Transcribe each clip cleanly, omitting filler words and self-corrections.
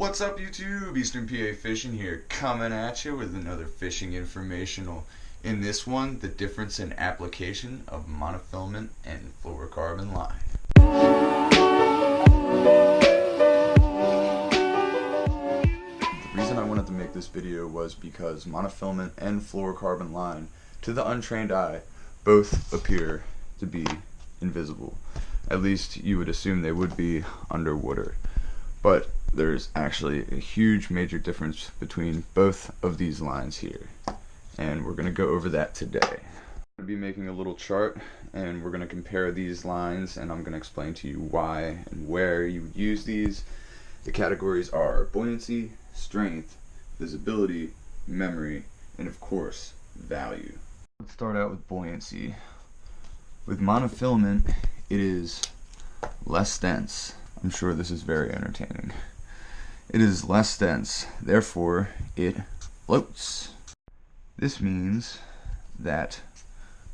What's up YouTube? Eastern PA Fishing here, coming at you with another fishing informational. In this one, the difference in application of monofilament and fluorocarbon line. The reason I wanted to make this video was because monofilament and fluorocarbon line, to the untrained eye, both appear to be invisible. At least you would assume they would be underwater. But there's actually a huge major difference between both of these lines here, and we're going to go over that today. I'm going to be making a little chart, and we're going to compare these lines, and I'm going to explain to you why and where you would use these. The categories are buoyancy, strength, visibility, memory, and of course, value. Let's start out with buoyancy. With monofilament, it is less dense. I'm sure this is very entertaining. It is less dense, therefore it floats. This means that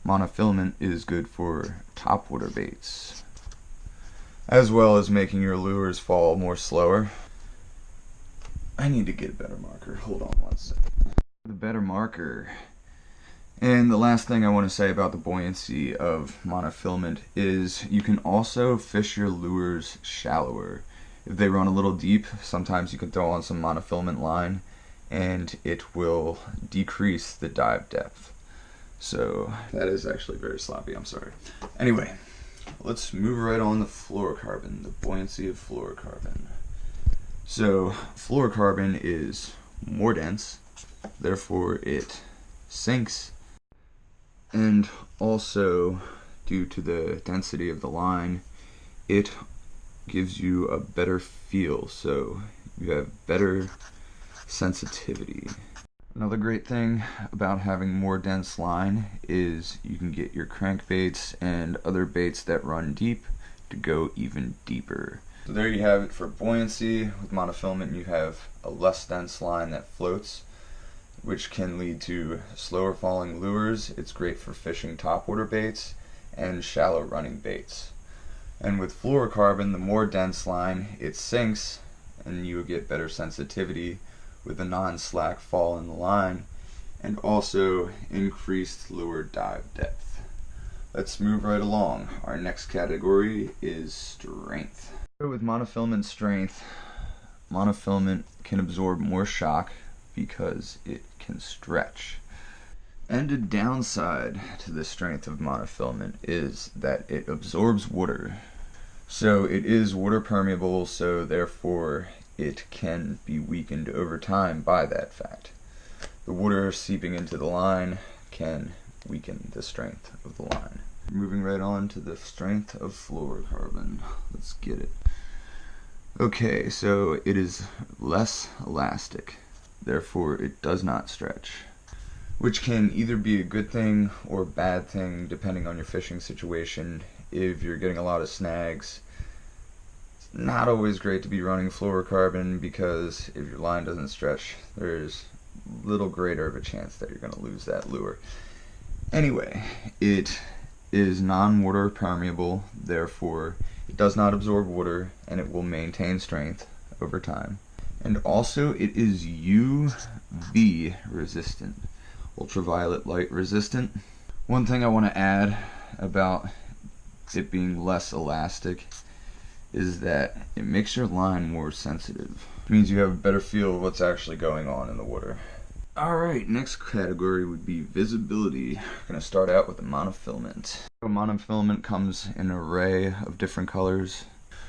monofilament is good for topwater baits, as well as making your lures fall more slower. I need to get a better marker. Hold on one second. The better marker. And the last thing I want to say about the buoyancy of monofilament is you can also fish your lures shallower. If they run a little deep, sometimes you can throw on some monofilament line and it will decrease the dive depth. So that is actually very sloppy, I'm sorry. Anyway, let's move right on to fluorocarbon, the buoyancy of fluorocarbon. So fluorocarbon is more dense, therefore it sinks. And also, due to the density of the line, it gives you a better feel, so you have better sensitivity. Another great thing about having more dense line is you can get your crankbaits and other baits that run deep to go even deeper. So there you have it for buoyancy. With monofilament you have a less dense line that floats, which can lead to slower falling lures. It's great for fishing topwater baits and shallow running baits. And with fluorocarbon, the more dense line, it sinks and you will get better sensitivity with a non-slack fall in the line and also increased lure dive depth. Let's move right along. Our next category is strength. With monofilament strength, monofilament can absorb more shock because it can stretch. And a downside to the strength of monofilament is that it absorbs water. So it is water permeable, so therefore it can be weakened over time by that fact. The water seeping into the line can weaken the strength of the line. Moving right on to the strength of fluorocarbon. Let's get it. Okay, so it is less elastic. Therefore, it does not stretch, which can either be a good thing or a bad thing depending on your fishing situation. If you're getting a lot of snags, it's not always great to be running fluorocarbon because if your line doesn't stretch, there's little greater of a chance that you're going to lose that lure. Anyway, it is non-water permeable, therefore it does not absorb water and it will maintain strength over time. And also it is UV resistant, ultraviolet light resistant. One thing I want to add about it being less elastic is that it makes your line more sensitive. It means you have a better feel of what's actually going on in the water. Alright, next category would be visibility. We're going to start out with the monofilament. The monofilament comes in an array of different colors.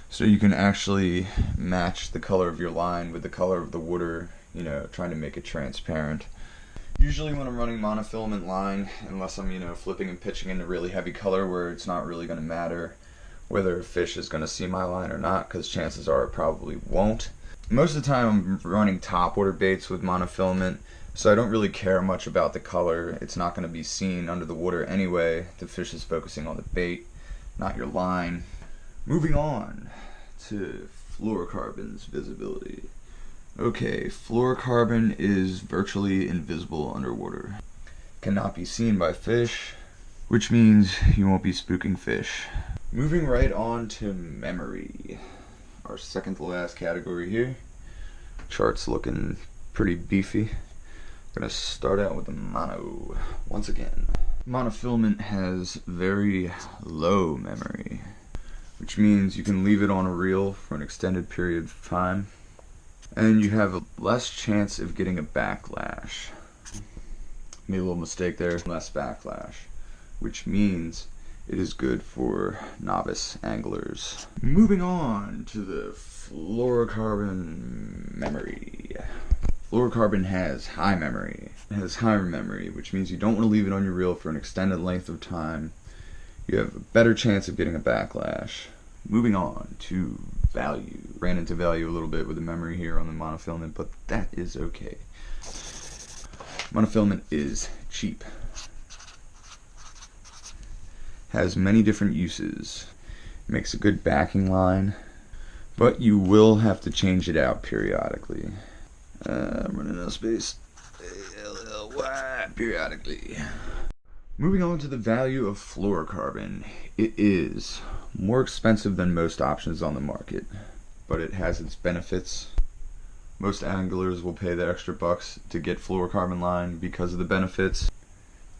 So you can actually match the color of your line with the color of the water, trying to make it transparent. Usually when I'm running monofilament line, unless I'm, flipping and pitching in a really heavy color where it's not really going to matter whether a fish is going to see my line or not, because chances are it probably won't. Most of the time I'm running topwater baits with monofilament, so I don't really care much about the color. It's not going to be seen under the water anyway. The fish is focusing on the bait, not your line. Moving on to fluorocarbon's visibility. Okay, fluorocarbon is virtually invisible underwater. Cannot be seen by fish, which means you won't be spooking fish. Moving right on to memory, our second to last category here. Chart's looking pretty beefy. Gonna start out with the mono once again. Monofilament has very low memory, which means you can leave it on a reel for an extended period of time, and you have a less chance of getting a backlash. Made a little mistake there, less backlash, which means it is good for novice anglers. Moving on to the fluorocarbon memory. Fluorocarbon has high memory. It has higher memory, which means you don't want to leave it on your reel for an extended length of time. You have a better chance of getting a backlash. Moving on to value. Ran into value a little bit with the memory here on the monofilament, but that is okay. Monofilament is cheap. Has many different uses. Makes a good backing line, but you will have to change it out periodically. I'm running out of space. Periodically. Moving on to the value of fluorocarbon. It is more expensive than most options on the market, but it has its benefits. Most anglers will pay the extra bucks to get fluorocarbon line because of the benefits.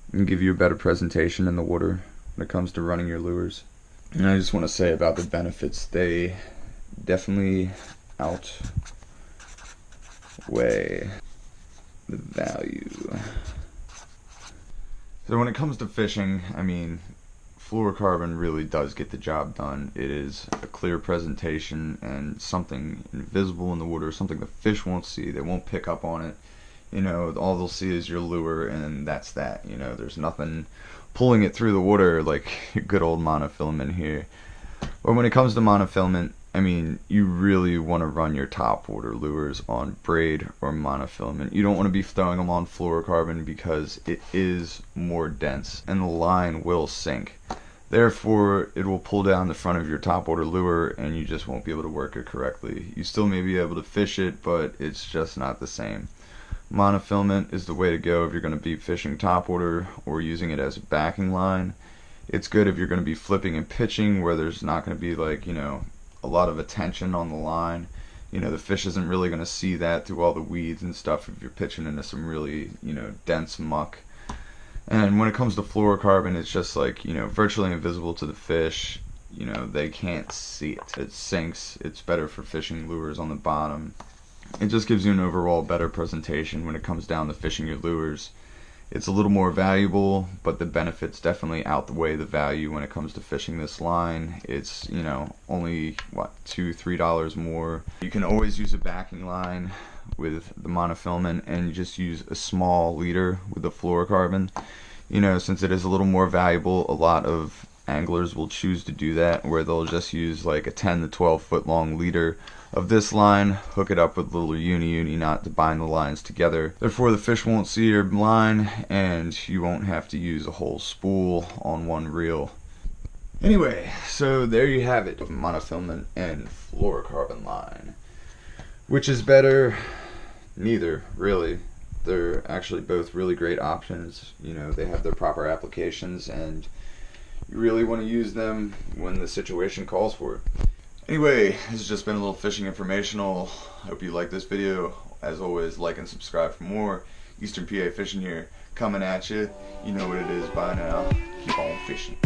It can give you a better presentation in the water when it comes to running your lures. And I just want to say about the benefits, they definitely outweigh the value. So when it comes to fishing, I mean, fluorocarbon really does get the job done. It is a clear presentation and something invisible in the water, something the fish won't see. They won't pick up on it. You know, all they'll see is your lure, and that's that. You know, there's nothing pulling it through the water like good old monofilament here. But when it comes to monofilament, I mean, you really want to run your top water lures on braid or monofilament. You don't want to be throwing them on fluorocarbon because it is more dense and the line will sink. Therefore, it will pull down the front of your top water lure and you just won't be able to work it correctly. You still may be able to fish it, but it's just not the same. Monofilament is the way to go if you're going to be fishing top water or using it as a backing line. It's good if you're going to be flipping and pitching where there's not going to be, like, you know, a lot of attention on the line. You know, the fish isn't really going to see that through all the weeds and stuff if you're pitching into some really, you know, dense muck. And when it comes to fluorocarbon, it's just like, you know, virtually invisible to the fish. You know, they can't see it. It sinks. It's better for fishing lures on the bottom. It just gives you an overall better presentation when it comes down to fishing your lures. It's a little more valuable, but the benefits definitely outweigh the value when it comes to fishing this line. It's, you know, only, what, $2-3 more. You can always use a backing line with the monofilament and just use a small leader with the fluorocarbon. You know, since it is a little more valuable, a lot of anglers will choose to do that, where they'll just use like a 10 to 12 foot long leader of this line, hook it up with a little uni knot to bind the lines together. Therefore the fish won't see your line and you won't have to use a whole spool on one reel. Anyway, so there you have it, monofilament and fluorocarbon line. Which is better? Neither, really. They're actually both really great options. You know, they have their proper applications and you really want to use them when the situation calls for it. Anyway, this has just been a little fishing informational. I hope you like this video. As always, like and subscribe for more. Eastern PA Fishing here, coming at you. You know what it is by now. Keep on fishing.